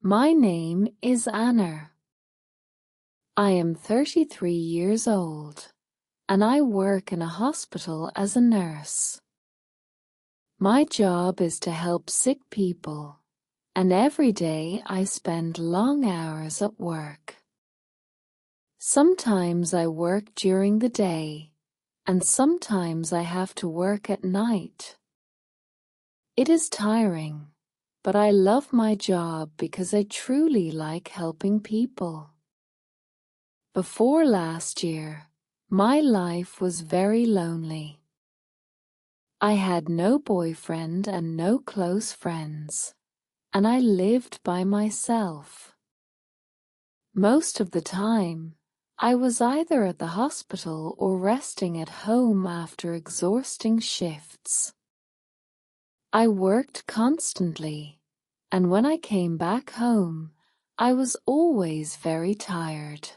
My name is Anna. I am 33 years old, and I work in a hospital as a nurse. My job is to help sick people, and every day I spend long hours at work. Sometimes I work during the day, and sometimes I have to work at night. It is tiring, but I love my job because I truly like helping people. Before last year, my life was very lonely. I had no boyfriend and no close friends, and I lived by myself. Most of the time, I was either at the hospital or resting at home after exhausting shifts. I worked constantly, and when I came back home, I was always very tired.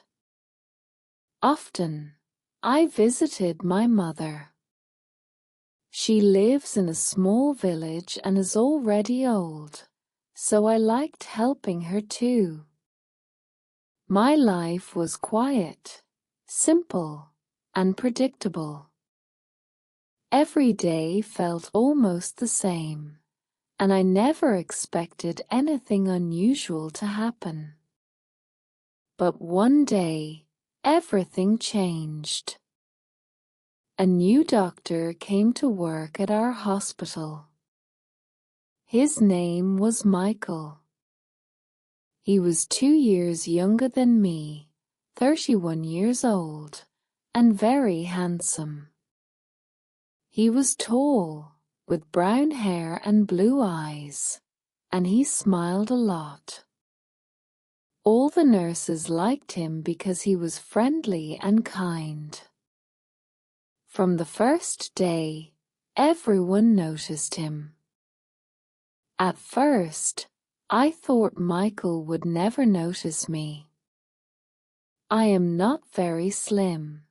Often, I visited my mother. She lives in a small village and is already old, so I liked helping her too. My life was quiet, simple, and predictable. Every day felt almost the same, and I never expected anything unusual to happen. But one day, everything changed. A new doctor came to work at our hospital. His name was Michael. He was 2 years younger than me, 31 years old, and very handsome. He was tall, with brown hair and blue eyes, and he smiled a lot. All the nurses liked him because he was friendly and kind. From the first day, everyone noticed him. At first, I thought Michael would never notice me. I am not very slim,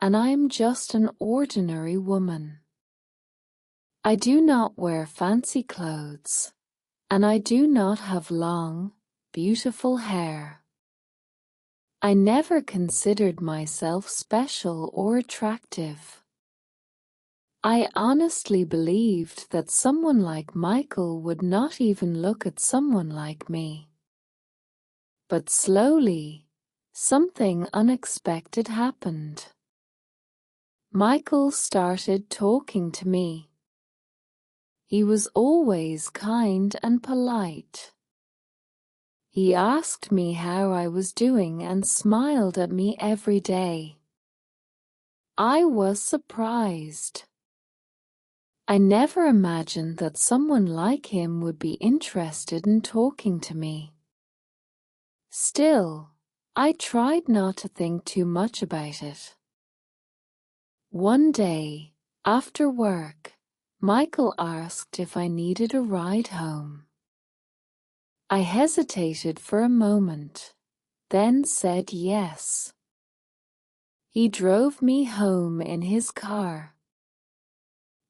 and I am just an ordinary woman. I do not wear fancy clothes, and I do not have long, beautiful hair. I never considered myself special or attractive. I honestly believed that someone like Michael would not even look at someone like me. But slowly, something unexpected happened. Michael started talking to me. He was always kind and polite. He asked me how I was doing and smiled at me every day. I was surprised. I never imagined that someone like him would be interested in talking to me. Still, I tried not to think too much about it. One day, after work, Michael asked if I needed a ride home. I hesitated for a moment, then said yes. He drove me home in his car.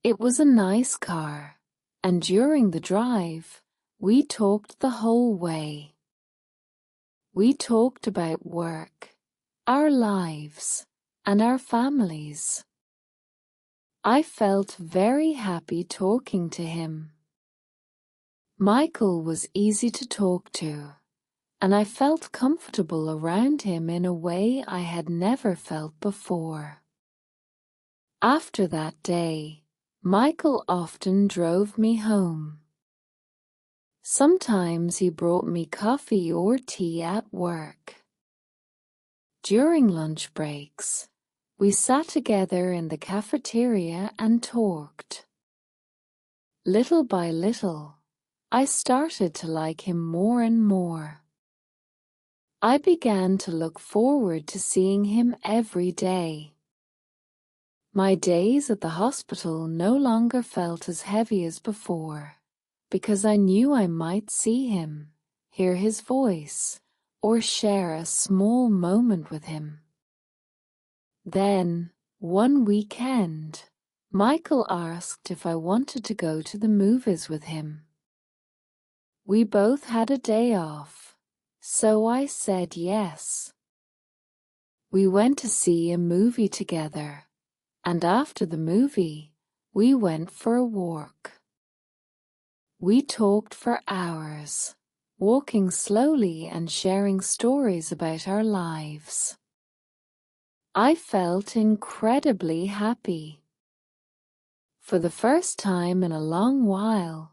It was a nice car, and during the drive, we talked the whole way. We talked about work, our lives, and our families. I felt very happy talking to him. Michael was easy to talk to, and I felt comfortable around him in a way I had never felt before. After that day, Michael often drove me home. Sometimes he brought me coffee or tea at work. During lunch breaks, we sat together in the cafeteria and talked. Little by little, I started to like him more and more. I began to look forward to seeing him every day. My days at the hospital no longer felt as heavy as before, because I knew I might see him, hear his voice, or share a small moment with him. Then, one weekend, Michael asked if I wanted to go to the movies with him. We both had a day off, so I said yes. We went to see a movie together, and after the movie, we went for a walk. We talked for hours, walking slowly and sharing stories about our lives. I felt incredibly happy. For the first time in a long while,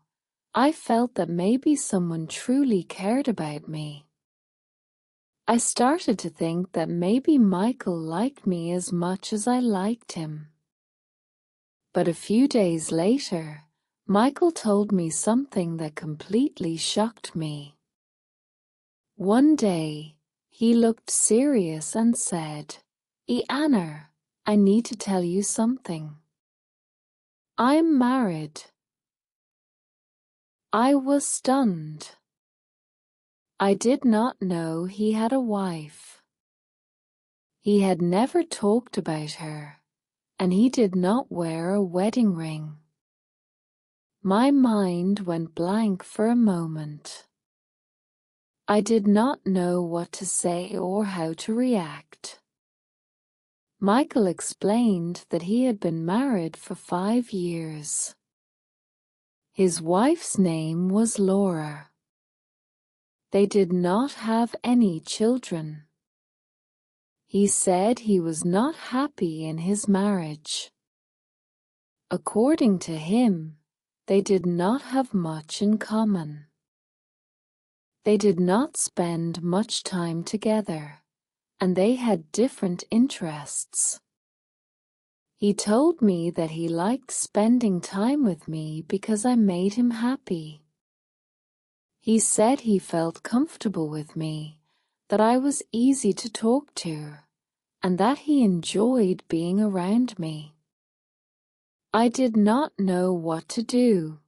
I felt that maybe someone truly cared about me. I started to think that maybe Michael liked me as much as I liked him. But a few days later, Michael told me something that completely shocked me. One day, he looked serious and said, "Anna, I need to tell you something. I'm married." I was stunned. I did not know he had a wife. He had never talked about her, and he did not wear a wedding ring. My mind went blank for a moment. I did not know what to say or how to react. Michael explained that he had been married for 5 years. His wife's name was Laura. They did not have any children. He said he was not happy in his marriage. According to him, they did not have much in common. They did not spend much time together, and they had different interests. He told me that he liked spending time with me because I made him happy. He said he felt comfortable with me, that I was easy to talk to, and that he enjoyed being around me. I did not know what to do.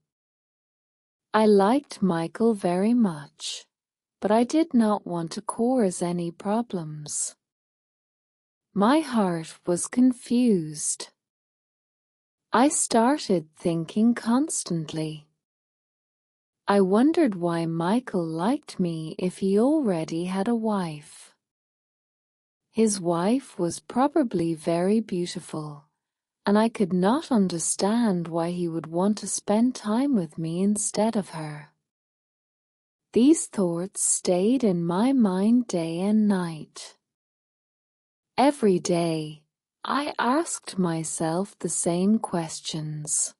I liked Michael very much, but I did not want to cause any problems. My heart was confused. I started thinking constantly. I wondered why Michael liked me if he already had a wife. His wife was probably very beautiful, and I could not understand why he would want to spend time with me instead of her. These thoughts stayed in my mind day and night. Every day, I asked myself the same questions.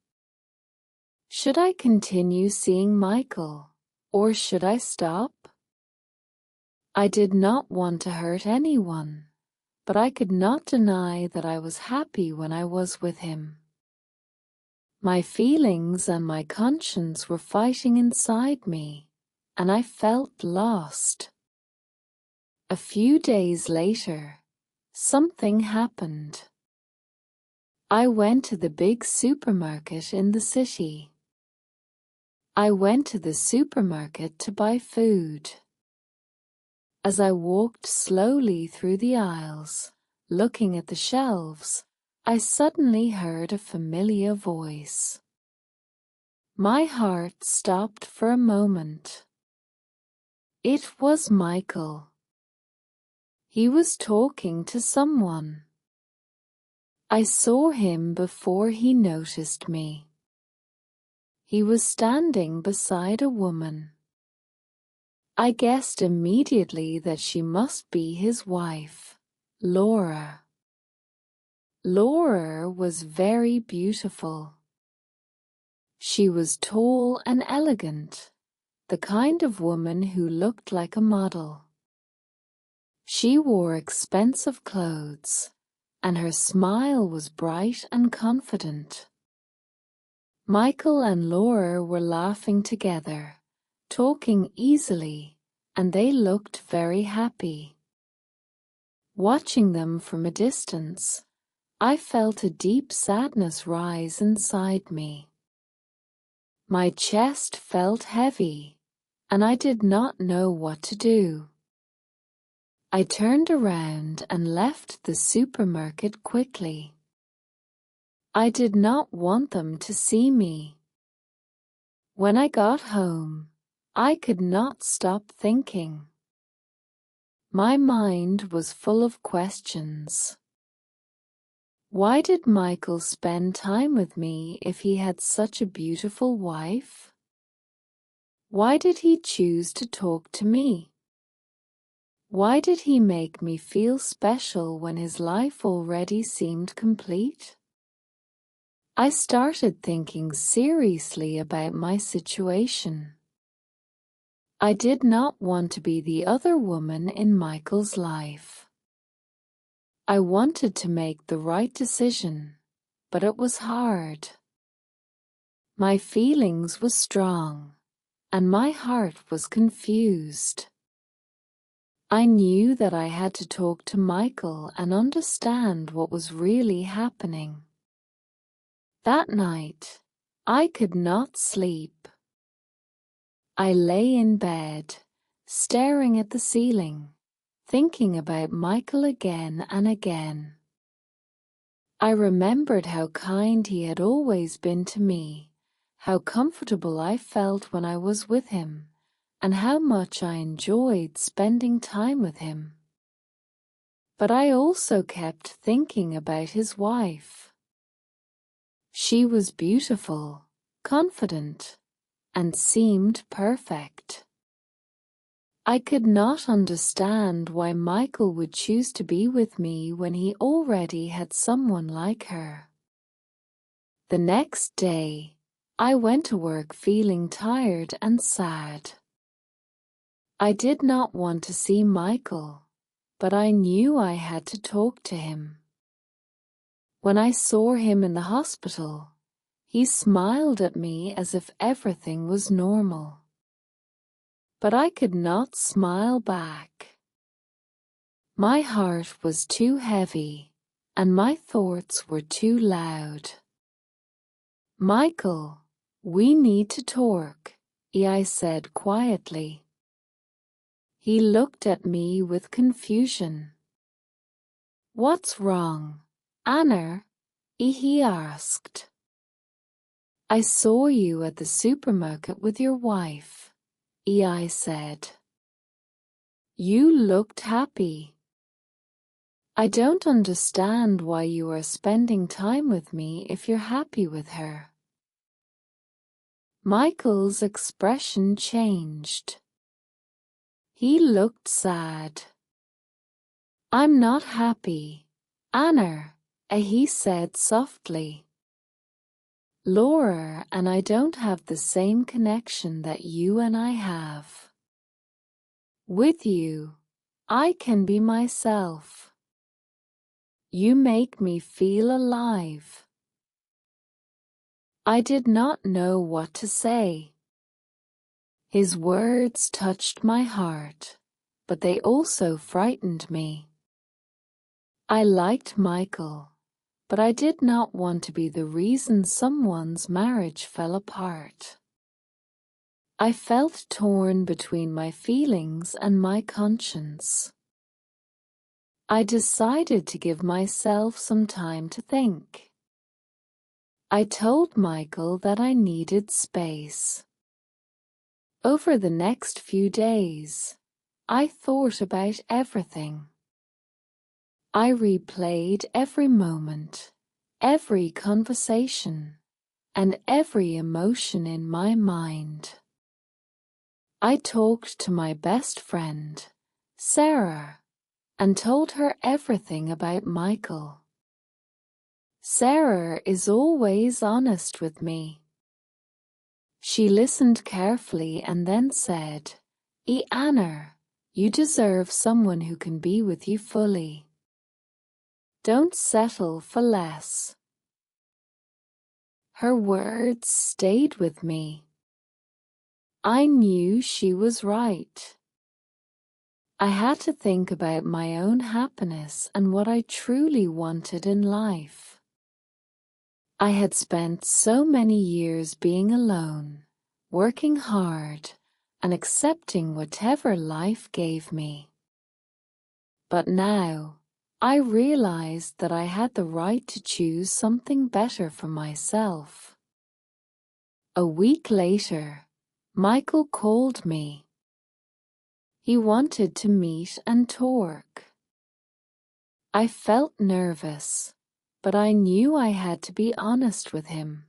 Should I continue seeing Michael, or should I stop? I did not want to hurt anyone, but I could not deny that I was happy when I was with him. My feelings and my conscience were fighting inside me, and I felt lost. A few days later, something happened. I went to the big supermarket in the city. I went to the supermarket to buy food. As I walked slowly through the aisles, looking at the shelves, I suddenly heard a familiar voice. My heart stopped for a moment. It was Michael. He was talking to someone. I saw him before he noticed me. He was standing beside a woman. I guessed immediately that she must be his wife, Laura. Laura was very beautiful. She was tall and elegant, the kind of woman who looked like a model. She wore expensive clothes, and her smile was bright and confident. Michael and Laura were laughing together, talking easily, and they looked very happy. Watching them from a distance, I felt a deep sadness rise inside me. My chest felt heavy, and I did not know what to do. I turned around and left the supermarket quickly. I did not want them to see me. When I got home, I could not stop thinking. My mind was full of questions. Why did Michael spend time with me if he had such a beautiful wife? Why did he choose to talk to me? Why did he make me feel special when his life already seemed complete? I started thinking seriously about my situation. I did not want to be the other woman in Michael's life. I wanted to make the right decision, but it was hard. My feelings were strong, and my heart was confused. I knew that I had to talk to Michael and understand what was really happening. That night, I could not sleep. I lay in bed, staring at the ceiling, thinking about Michael again and again. I remembered how kind he had always been to me, how comfortable I felt when I was with him, and how much I enjoyed spending time with him. But I also kept thinking about his wife. She was beautiful, confident, and seemed perfect. I could not understand why Michael would choose to be with me when he already had someone like her. The next day, I went to work feeling tired and sad. I did not want to see Michael, but I knew I had to talk to him. When I saw him in the hospital, he smiled at me as if everything was normal. But I could not smile back. My heart was too heavy, and my thoughts were too loud. Michael, we need to talk, I said quietly. He looked at me with confusion. What's wrong, Anna? He asked. I saw you at the supermarket with your wife, I said. You looked happy. I don't understand why you are spending time with me if you're happy with her. Michael's expression changed. He looked sad. I'm not happy, Anna, he said softly. Laura and I don't have the same connection that you and I have. With you, I can be myself. You make me feel alive. I did not know what to say. His words touched my heart, but they also frightened me. I liked Michael, but I did not want to be the reason someone's marriage fell apart. I felt torn between my feelings and my conscience. I decided to give myself some time to think. I told Michael that I needed space. Over the next few days, I thought about everything. I replayed every moment, every conversation, and every emotion in my mind. I talked to my best friend, Sarah, and told her everything about Michael. Sarah is always honest with me. She listened carefully and then said, Anna, you deserve someone who can be with you fully. Don't settle for less. Her words stayed with me. I knew she was right. I had to think about my own happiness and what I truly wanted in life. I had spent so many years being alone, working hard, and accepting whatever life gave me. But now, I realized that I had the right to choose something better for myself. A week later, Michael called me. He wanted to meet and talk. I felt nervous, but I knew I had to be honest with him.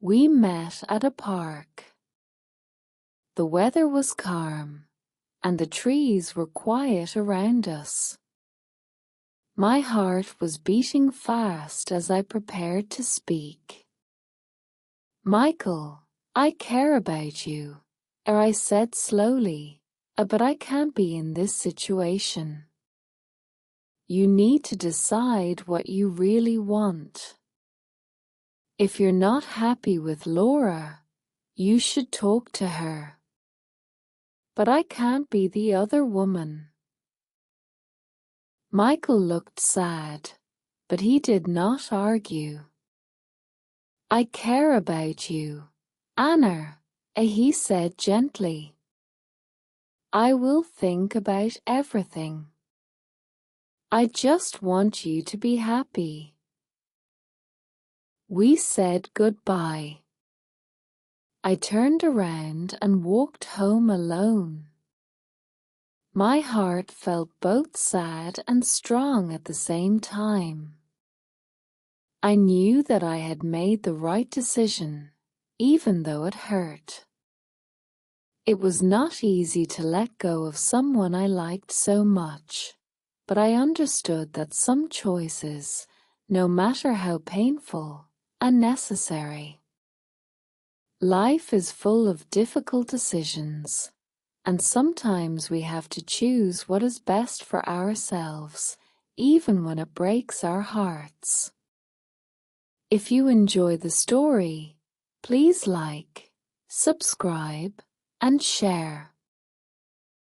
We met at a park. The weather was calm, and the trees were quiet around us. My heart was beating fast as I prepared to speak. Michael, I care about you, I said slowly, but I can't be in this situation. You need to decide what you really want. If you're not happy with Laura, you should talk to her. But I can't be the other woman. Michael looked sad, but he did not argue. I care about you, Anna, he said gently. I will think about everything. I just want you to be happy. We said goodbye. I turned around and walked home alone. My heart felt both sad and strong at the same time. I knew that I had made the right decision, even though it hurt. It was not easy to let go of someone I liked so much, but I understood that some choices, no matter how painful, are necessary. Life is full of difficult decisions, and sometimes we have to choose what is best for ourselves, even when it breaks our hearts. If you enjoy the story, please like, subscribe, and share.